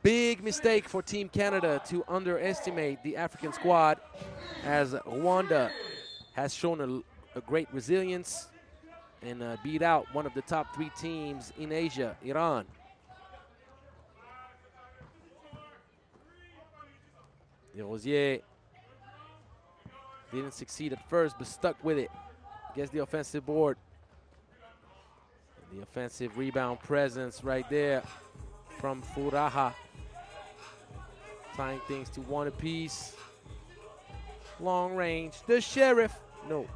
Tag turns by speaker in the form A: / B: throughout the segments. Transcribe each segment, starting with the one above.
A: big mistake for Team Canada to underestimate the African squad, as Rwanda has shown a great resilience and beat out one of the top 3 teams in Asia, Iran. Desrosiers didn't succeed at first, but stuck with it. Gets the offensive board. The offensive rebound presence right there from Furaha. Tying things to 1 apiece. Long range. The Sheriff. No.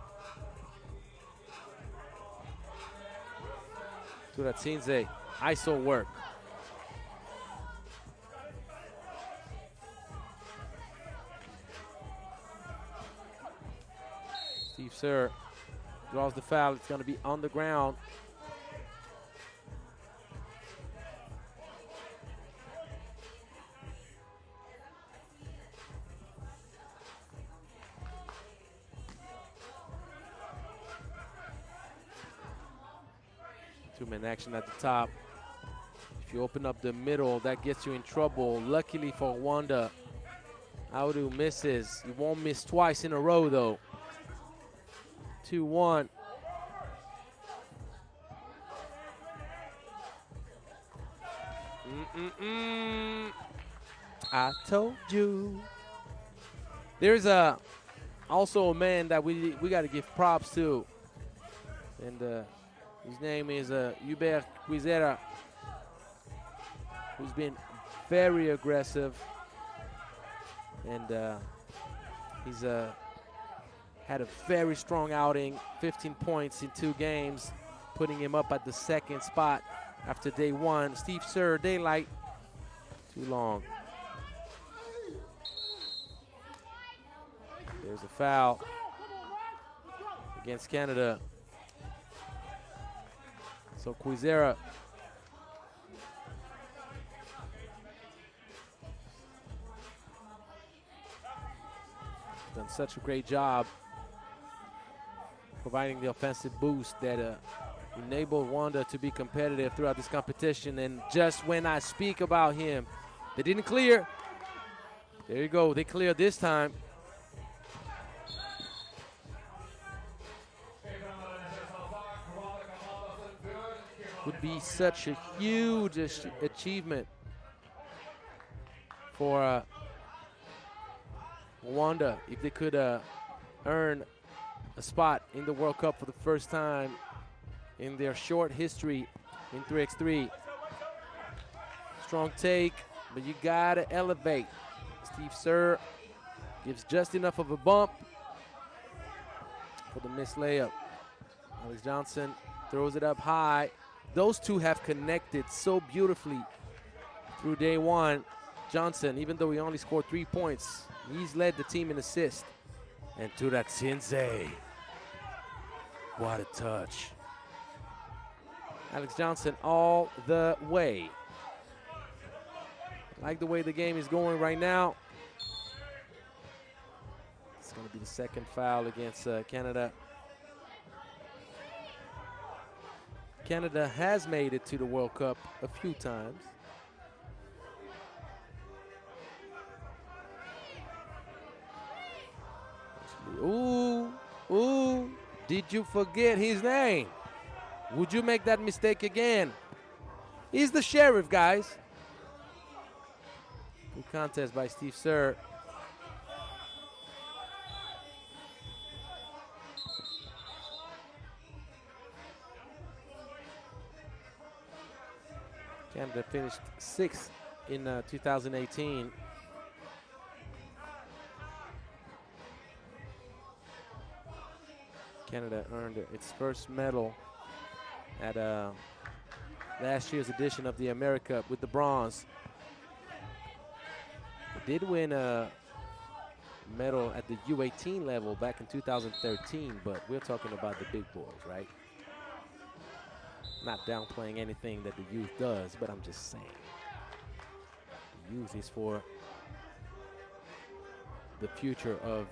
A: Turatsinze. ISO work. Steve Sir draws the foul. It's going to be on the ground. Two-man action at the top. If you open up the middle, that gets you in trouble. Luckily for Rwanda, Audu misses. You won't miss twice in a row, though. 2-1. I told you. There's also a man that we got to give props to, and his name is Hubert Quizera, who's been very aggressive, and he's had a very strong outing, 15 points in 2 games, putting him up at the 2nd spot after day 1. Steve Sir, daylight, too long. There's a foul against Canada. So Quizera done such a great job providing the offensive boost that enabled Rwanda to be competitive throughout this competition. And just when I speak about him, they didn't clear. There you go, they cleared this time. Would be such a huge achievement for Rwanda if they could earn a spot in the World Cup for the first time in their short history in 3x3. Strong take, but you gotta elevate. Steve Sir gives just enough of a bump for the missed layup. Alex Johnson throws it up high. Those two have connected so beautifully through day 1. Johnson, even though he only scored 3 points, he's led the team in assists. And Turatsinze, what a touch. Alex Johnson all the way. I like the way the game is going right now. It's going to be the 2nd foul against Canada. Canada has made it to the World Cup a few times. Ooh, did you forget his name? Would you make that mistake again? He's the Sheriff, guys. Good contest by Steve Sir. Canada finished 6th in 2018. Canada earned its first medal at last year's edition of the America with the bronze. It did win a medal at the U18 level back in 2013, but we're talking about the big boys, right? Not downplaying anything that the youth does, but I'm just saying. The youth is for the future of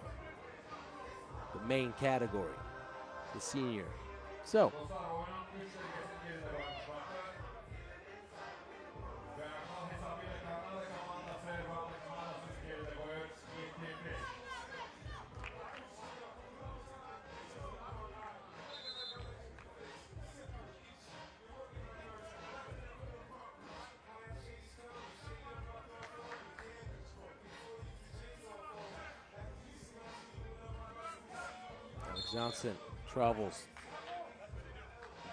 A: the main category, the senior. So, Johnson travels.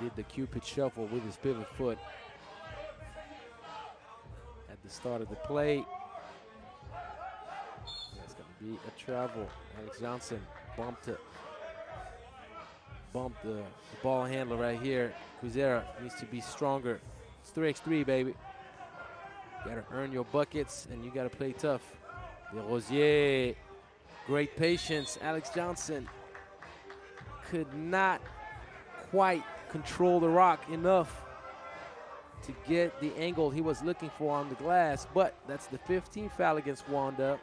A: Did the Cupid shuffle with his pivot foot at the start of the play. That's going to be a travel. Alex Johnson bumped the ball handler right here. Quizera needs to be stronger. It's 3x3, baby. You got to earn your buckets, and you got to play tough. Desrosiers, great patience. Alex Johnson could not quite control the rock enough to get the angle he was looking for on the glass, but that's the 15th foul against Rwanda.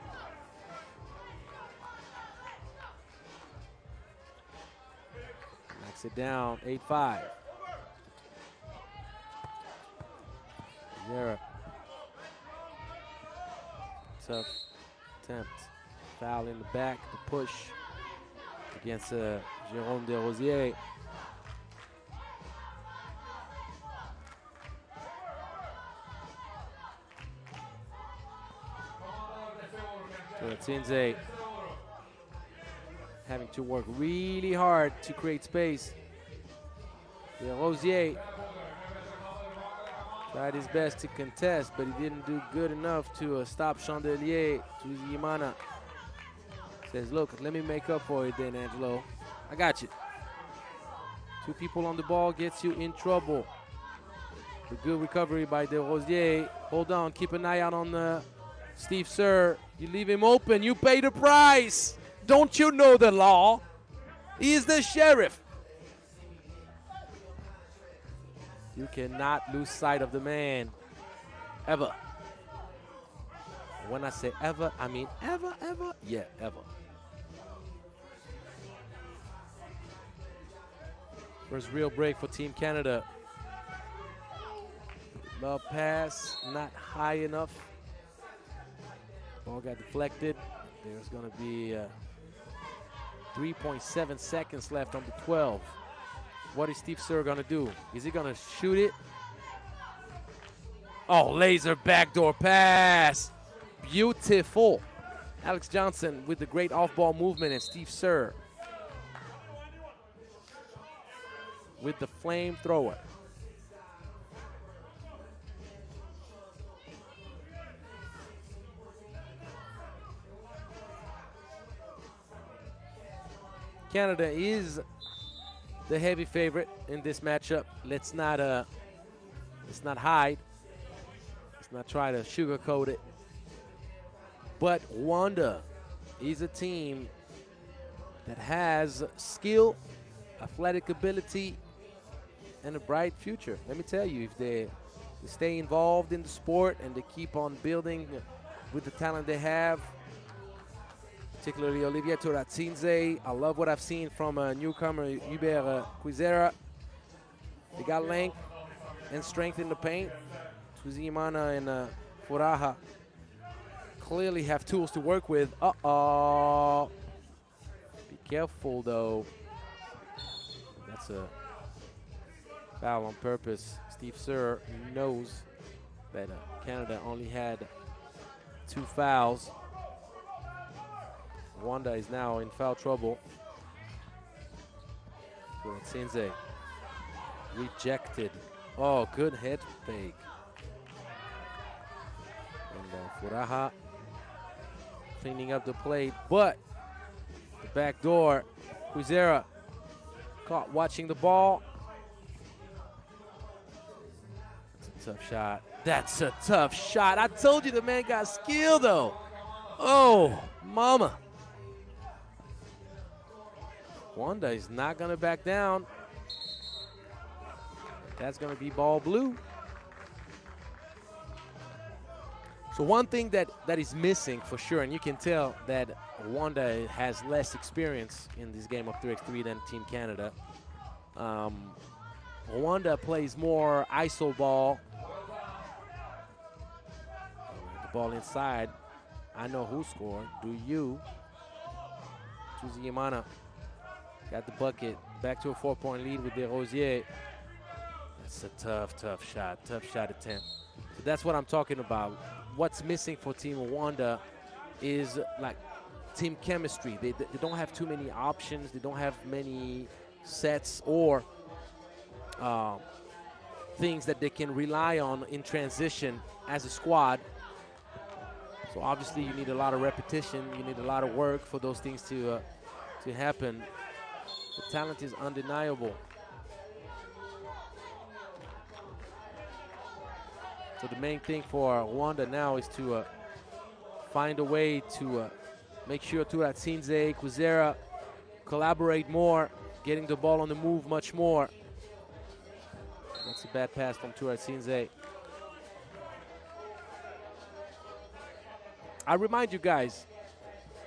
A: Knocks it down, 8-5. Zera. Tough attempt. Foul in the back, the push against Jérôme Desrosiers. Tinze having to work really hard to create space. Desrosiers tried his best to contest, but he didn't do good enough to stop Chandelier. Tuziyimana says, look, let me make up for it then, Angelo. I got you. Two people on the ball gets you in trouble. The good recovery by Desrosiers. Hold on, keep an eye out on Steve Sir. You leave him open, you pay the price. Don't you know the law? He is the sheriff. You cannot lose sight of the man, ever. When I say ever, I mean ever, ever? Yeah, ever. First real break for Team Canada. Love pass, not high enough. Ball got deflected. There's going to be 3.7 seconds left on the 12. What is Steve Sir going to do? Is he going to shoot it? Oh, laser backdoor pass. Beautiful. Alex Johnson with the great off-ball movement, and Steve Sir with the flamethrower. Canada is the heavy favorite in this matchup. Let's not hide. Let's not try to sugarcoat it. But Rwanda is a team that has skill, athletic ability, and a bright future. Let me tell you, if they stay involved in the sport and they keep on building with the talent they have, particularly Olivier Turatsinze. I love what I've seen from newcomer Hubert Quizera. They got length and strength in the paint. Tuziyimana and Furaha clearly have tools to work with. Uh-oh. Be careful, though. That's a foul on purpose. Steve Sir knows that Canada only had 2 fouls. Rwanda is now in foul trouble. Turatsinze rejected. Oh, good head fake. And Furaha cleaning up the plate, but the back door. Quizera caught watching the ball. That's a tough shot. That's a tough shot. I told you the man got skill, though. Oh, mama. Rwanda is not going to back down. That's going to be ball blue. So one thing that is missing for sure, and you can tell that Rwanda has less experience in this game of 3x3 than Team Canada. Rwanda plays more iso ball. The ball inside. I know who scored. Do you? Tuziyimana got the bucket. Back to a 4-point lead with Desrosiers. That's a tough shot. Tough shot attempt. So that's what I'm talking about. What's missing for Team Rwanda is like team chemistry. They don't have too many options. They don't have many sets or things that they can rely on in transition as a squad. So obviously you need a lot of repetition. You need a lot of work for those things to happen. The talent is undeniable. So the main thing for Rwanda now is to find a way to make sure Turatsinze, Kwizera collaborate more, getting the ball on the move much more. That's a bad pass from Turatsinze. I remind you guys,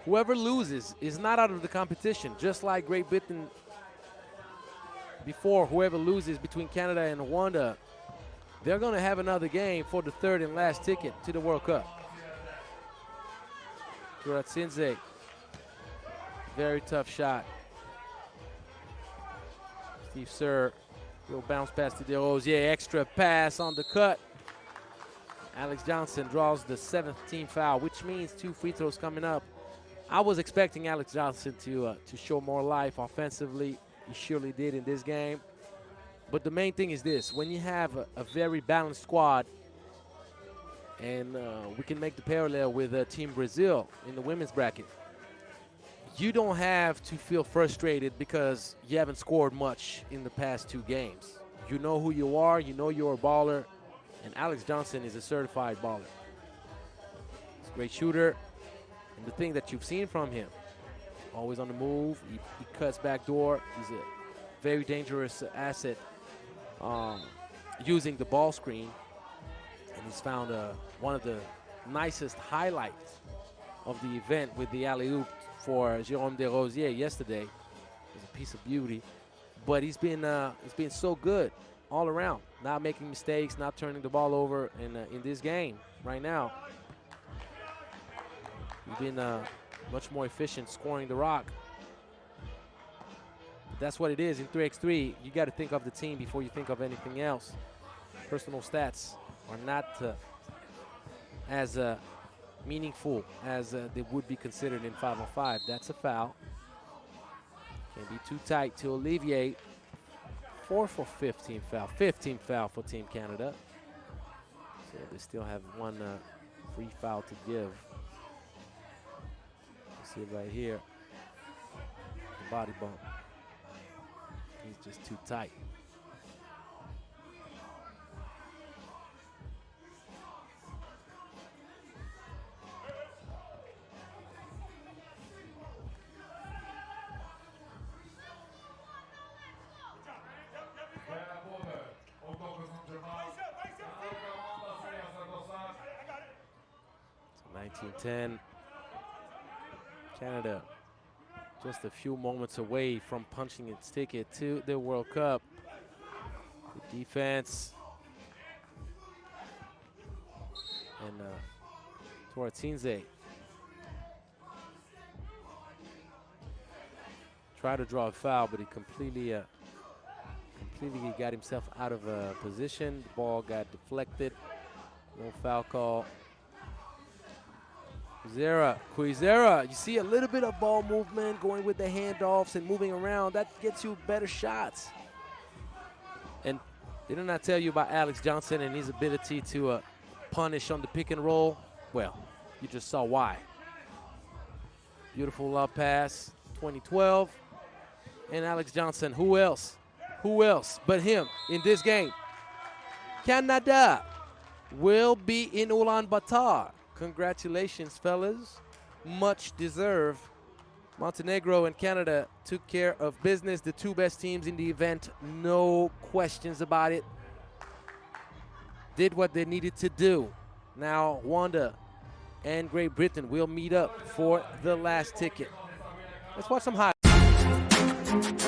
A: whoever loses is not out of the competition. Just like Great Britain before, whoever loses between Canada and Rwanda, they're going to have another game for the third and last ticket to the World Cup. Turatsinze, very tough shot. Steve Sir, will bounce pass to DeRosier, extra pass on the cut. Alex Johnson draws the 7th team foul, which means 2 free throws coming up. I was expecting Alex Johnson to show more life offensively. He surely did in this game. But the main thing is this: when you have a very balanced squad, and we can make the parallel with Team Brazil in the women's bracket, you don't have to feel frustrated because you haven't scored much in the past 2 games. You know who you are, you know you're a baller, and Alex Johnson is a certified baller. He's a great shooter, and the thing that you've seen from him, always on the move, he cuts back door. He's a very dangerous asset using the ball screen, and he's found one of the nicest highlights of the event with the alley-oop for Jérôme Desrosiers yesterday. It was a piece of beauty, but he's been so good all around, not making mistakes, not turning the ball over in this game right now. He's been much more efficient scoring the rock. That's what it is in 3x3. You got to think of the team before you think of anything else. Personal stats are not as meaningful as they would be considered in 5-on-5. That's a foul. Can't be too tight to alleviate. 4 for 15 foul. 15 foul for Team Canada. So they still have 1 free foul to give. See it right here. The body bump. He's just too tight. So 19-10. Canada just a few moments away from punching its ticket to the World Cup. The defense. And Turatsinze tried to draw a foul, but he completely got himself out of position. The ball got deflected. No foul call. Kwizera, you see a little bit of ball movement, going with the handoffs and moving around. That gets you better shots. And did I not tell you about Alex Johnson and his ability to punish on the pick and roll? Well, you just saw why. Beautiful love pass, 2012. And Alex Johnson, who else? Who else but him in this game? Canada will be in Ulaanbaatar. Congratulations, fellas. Much deserved. Montenegro and Canada took care of business. The 2 best teams in the event, no questions about it. Did what they needed to do. Now Rwanda and Great Britain will meet up for the last ticket. Let's watch some highlights.